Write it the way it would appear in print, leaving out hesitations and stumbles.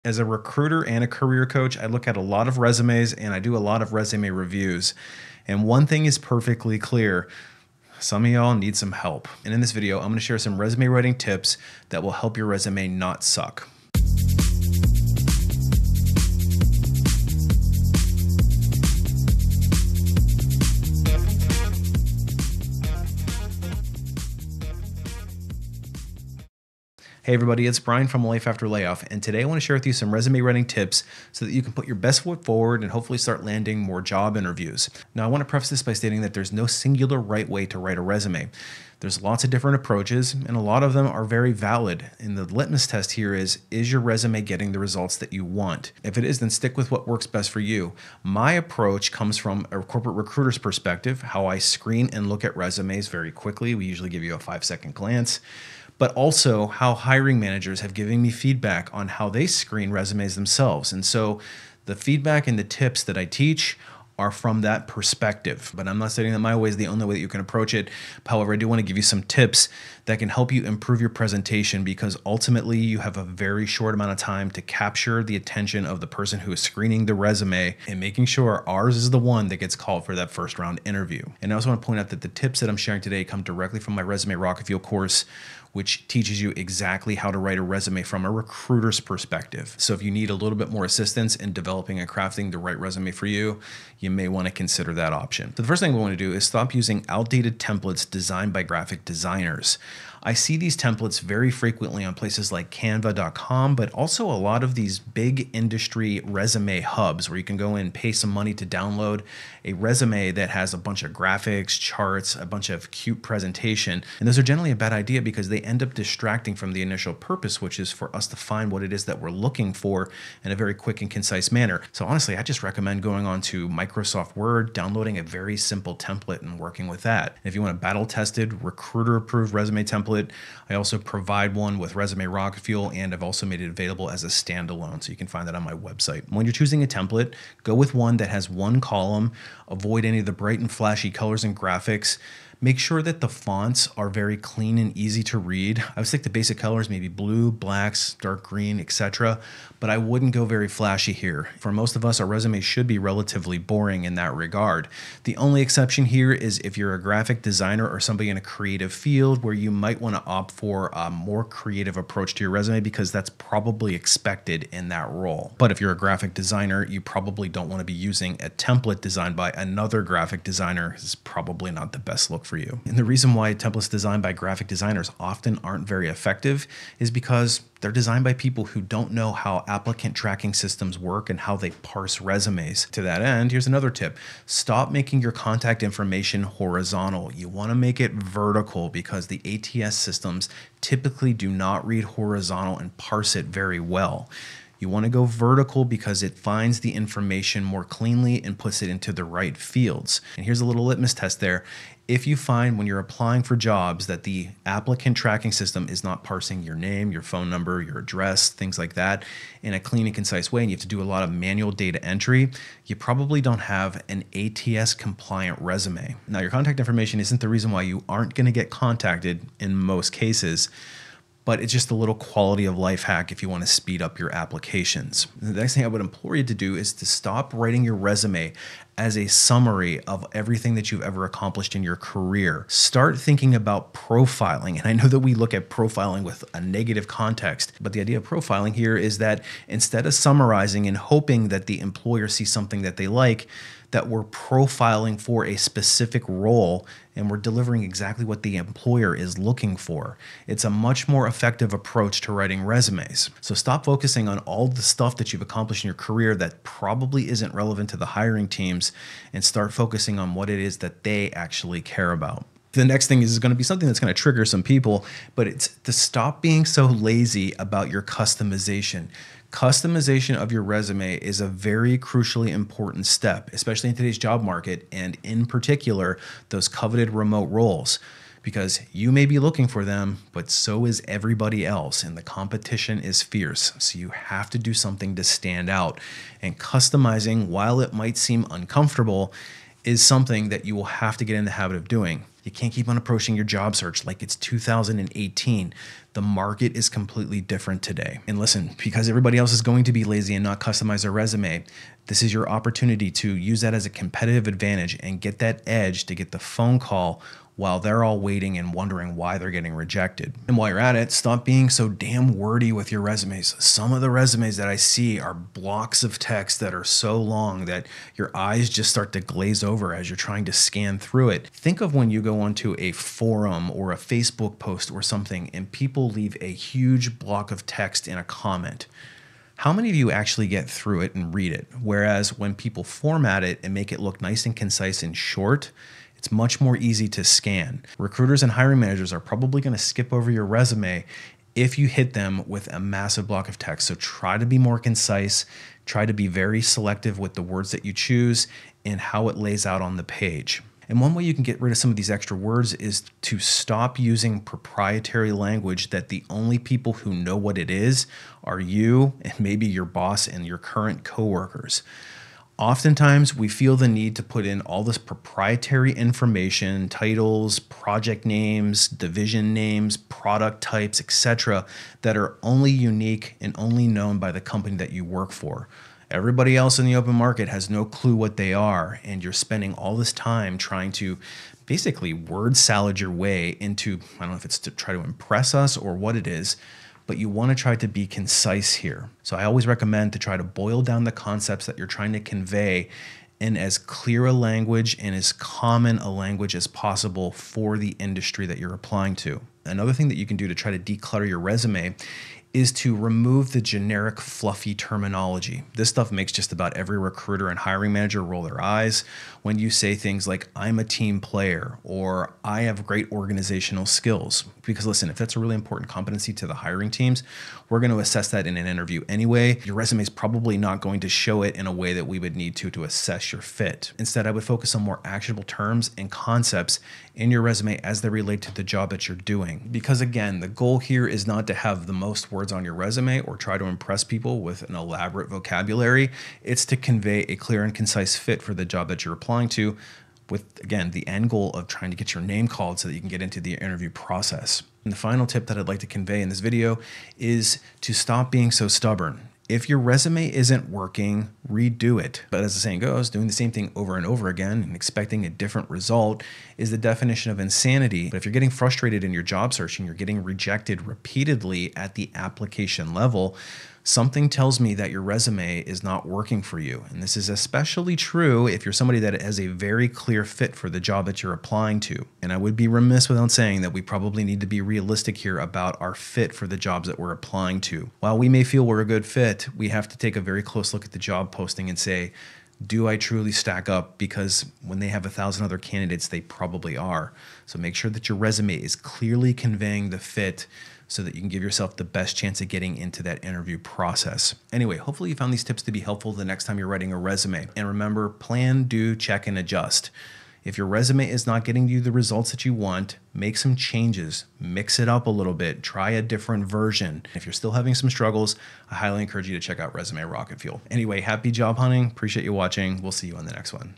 As a recruiter and a career coach, I look at a lot of resumes and I do a lot of resume reviews. And one thing is perfectly clear. Some of y'all need some help. And in this video, I'm going to share some resume writing tips that will help your resume not suck. Hey everybody, it's Brian from Life After Layoff, and today I want to share with you some resume writing tips so that you can put your best foot forward and hopefully start landing more job interviews. Now, I want to preface this by stating that there's no singular right way to write a resume. There's lots of different approaches, and a lot of them are very valid. And the litmus test here is your resume getting the results that you want? If it is, then stick with what works best for you. My approach comes from a corporate recruiter's perspective, how I screen and look at resumes very quickly. We usually give you a 5-second glance. But also how hiring managers have given me feedback on how they screen resumes themselves. And so the feedback and the tips that I teach are from that perspective. But I'm not saying that my way is the only way that you can approach it. However, I do want to give you some tips that can help you improve your presentation, because ultimately you have a very short amount of time to capture the attention of the person who is screening the resume and making sure ours is the one that gets called for that first round interview. And I also want to point out that the tips that I'm sharing today come directly from my Resume Rocketfuel course, which teaches you exactly how to write a resume from a recruiter's perspective. So if you need a little bit more assistance in developing and crafting the right resume for you, you may want to consider that option. So the first thing we want to do is stop using outdated templates designed by graphic designers. I see these templates very frequently on places like canva.com, but also a lot of these big industry resume hubs where you can go in and pay some money to download a resume that has a bunch of graphics, charts, a bunch of cute presentation. And those are generally a bad idea because they end up distracting from the initial purpose, which is for us to find what it is that we're looking for in a very quick and concise manner. So honestly, I just recommend going on to Microsoft Word, downloading a very simple template and working with that. And if you want a battle-tested, recruiter-approved resume template, I also provide one with Resume Rocketfuel, and I've also made it available as a standalone, so you can find that on my website. When you're choosing a template, go with one that has one column, avoid any of the bright and flashy colors and graphics. Make sure that the fonts are very clean and easy to read. I would stick to basic colors, maybe blue, blacks, dark green, etc. But I wouldn't go very flashy here. For most of us, our resume should be relatively boring in that regard. The only exception here is if you're a graphic designer or somebody in a creative field where you might want to opt for a more creative approach to your resume, because that's probably expected in that role. But if you're a graphic designer, you probably don't want to be using a template designed by another graphic designer. It's probably not the best look for you. And the reason why templates designed by graphic designers often aren't very effective is because they're designed by people who don't know how applicant tracking systems work and how they parse resumes. To that end, here's another tip. Stop making your contact information horizontal. You want to make it vertical because the ATS systems typically do not read horizontal and parse it very well. You want to go vertical because it finds the information more cleanly and puts it into the right fields. And here's a little litmus test there. If you find when you're applying for jobs that the applicant tracking system is not parsing your name, your phone number, your address, things like that in a clean and concise way, and you have to do a lot of manual data entry, you probably don't have an ATS compliant resume. Now, your contact information isn't the reason why you aren't going to get contacted in most cases, but it's just a little quality of life hack if you want to speed up your applications. The next thing I would implore you to do is to stop writing your resume as a summary of everything that you've ever accomplished in your career. Start thinking about profiling. And I know that we look at profiling with a negative context, but the idea of profiling here is that instead of summarizing and hoping that the employer sees something that they like, that we're profiling for a specific role and we're delivering exactly what the employer is looking for. It's a much more effective approach to writing resumes. So stop focusing on all the stuff that you've accomplished in your career that probably isn't relevant to the hiring teams, and start focusing on what it is that they actually care about. The next thing is going to be something that's going to trigger some people, but it's to stop being so lazy about your customization. Customization of your resume is a very crucially important step, especially in today's job market, and in particular, those coveted remote roles, because you may be looking for them, but so is everybody else, and the competition is fierce. So you have to do something to stand out. And customizing, while it might seem uncomfortable, is something that you will have to get in the habit of doing. You can't keep on approaching your job search like it's 2018. The market is completely different today. And listen, because everybody else is going to be lazy and not customize their resume, this is your opportunity to use that as a competitive advantage and get that edge to get the phone call while they're all waiting and wondering why they're getting rejected. And while you're at it, stop being so damn wordy with your resumes. Some of the resumes that I see are blocks of text that are so long that your eyes just start to glaze over as you're trying to scan through it. Think of when you go onto a forum or a Facebook post or something and people leave a huge block of text in a comment. How many of you actually get through it and read it? Whereas when people format it and make it look nice and concise and short, it's much more easy to scan. Recruiters and hiring managers are probably going to skip over your resume if you hit them with a massive block of text. So try to be more concise, try to be very selective with the words that you choose and how it lays out on the page. And one way you can get rid of some of these extra words is to stop using proprietary language that the only people who know what it is are you and maybe your boss and your current coworkers. Oftentimes, we feel the need to put in all this proprietary information, titles, project names, division names, product types, etc., that are only unique and only known by the company that you work for. Everybody else in the open market has no clue what they are, and you're spending all this time trying to basically word salad your way into, I don't know if it's to try to impress us or what it is, but you want to try to be concise here. So I always recommend to try to boil down the concepts that you're trying to convey in as clear a language and as common a language as possible for the industry that you're applying to. Another thing that you can do to try to declutter your resume is to remove the generic fluffy terminology. This stuff makes just about every recruiter and hiring manager roll their eyes when you say things like, I'm a team player, or I have great organizational skills. Because listen, if that's a really important competency to the hiring teams, we're going to assess that in an interview anyway. Your resume is probably not going to show it in a way that we would need to assess your fit. Instead, I would focus on more actionable terms and concepts in your resume as they relate to the job that you're doing. Because again, the goal here is not to have the most words on your resume or try to impress people with an elaborate vocabulary. It's to convey a clear and concise fit for the job that you're applying to, with, again, the end goal of trying to get your name called so that you can get into the interview process. And the final tip that I'd like to convey in this video is to stop being so stubborn. If your resume isn't working, redo it. But as the saying goes, doing the same thing over and over again and expecting a different result is the definition of insanity. But if you're getting frustrated in your job search and you're getting rejected repeatedly at the application level, something tells me that your resume is not working for you. And this is especially true if you're somebody that has a very clear fit for the job that you're applying to. And I would be remiss without saying that we probably need to be realistic here about our fit for the jobs that we're applying to. While we may feel we're a good fit, we have to take a very close look at the job posting and say, do I truly stack up? Because when they have 1,000 other candidates, they probably are. So make sure that your resume is clearly conveying the fit so that you can give yourself the best chance of getting into that interview process. Anyway, hopefully you found these tips to be helpful the next time you're writing a resume. And remember, plan, do, check, and adjust. If your resume is not getting you the results that you want, make some changes, mix it up a little bit, try a different version. If you're still having some struggles, I highly encourage you to check out Resume Rocketfuel. Anyway, happy job hunting. Appreciate you watching. We'll see you on the next one.